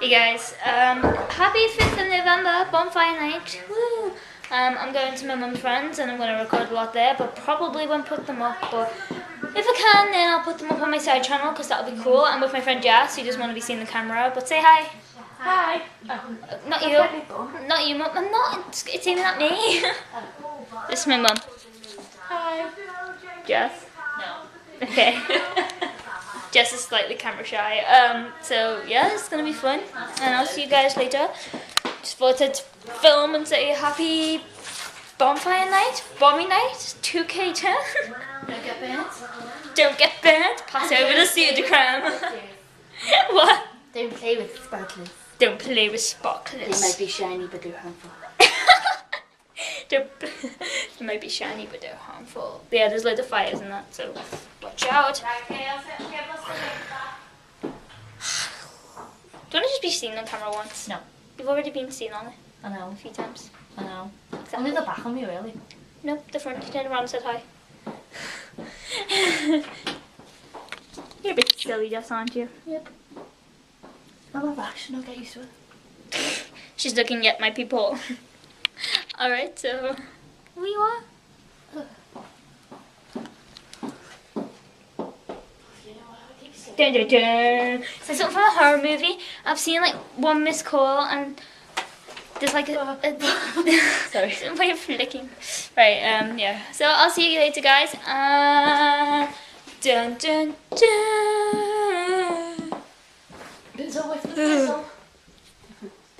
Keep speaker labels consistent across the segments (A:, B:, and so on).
A: Hey guys, happy 5th of November, Bonfire night, woo! I'm going to my mum's friends and I'm going to record a lot there, but probably won't put them up, but if I can then I'll put them up on my side channel because that'll be cool. I'm with my friend Jess, who doesn't want to be seeing the camera, but say hi.
B: Hi.
A: Not you. Not you, mum. I'm not. It's aiming at me. This is my mum.
B: Hi.
A: Jess?
B: No.
A: Okay. Jess is slightly camera shy. So yeah, it's gonna be fun, and I'll see you guys later. Just thought I'd film and say happy bonfire night, bombing night, 2K10.
B: Don't get burnt.
A: Don't get burnt. Pass over the soda creme. What?
B: Don't play with sparklers.
A: Don't play with
B: They
A: sparklers.
B: might be shiny, but they're harmful.
A: They might be shiny, but they're harmful. Yeah, there's loads of fires in that, so watch out. Do you want to just be seen on camera once?
B: No.
A: You've already been seen on it
B: I know.
A: a few times.
B: I know.
A: Exactly.
B: Only the back of me, really.
A: Nope, the front. You turned around and said hi. You're a bit silly, Jess, aren't you?
B: Yep. I'm a fashion, I'll get used to it.
A: She's looking at my people. Alright, so who you are? Dun, dun, dun. It's like something from a horror movie. I've seen like one missed call and there's like a
B: Sorry.
A: way of flicking. Right, yeah. So I'll see you later, guys. Dun dun dun.
B: Bizzle with the bizzle.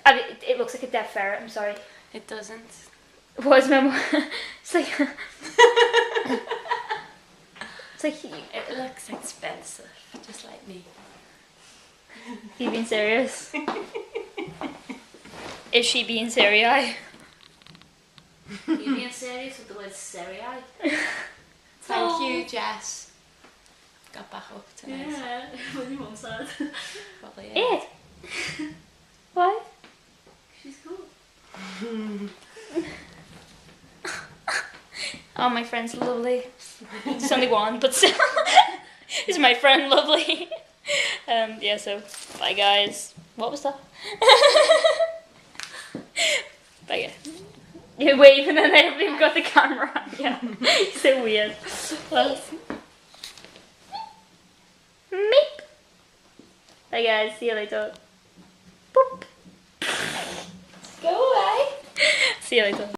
A: I mean, it looks like a dead ferret. I'm sorry.
B: It doesn't.
A: What's my It's like it's like
B: It looks expensive, just like me.
A: you being serious? Is she being serious?
B: You being serious with the word serious? Thank you, Jess. Got back up tonight.
C: Yeah, what do you want said?
B: Probably
A: It. Why?
C: She's cool.
A: Oh, my friend's lovely. There's only one, but still. Is my friend lovely? Yeah, so bye guys. What was that? Bye guys. You're waving and I haven't even got the camera on. Yeah. So weird. Well, meep. Bye guys, see you later. Boop.
B: Go away.
A: See you later.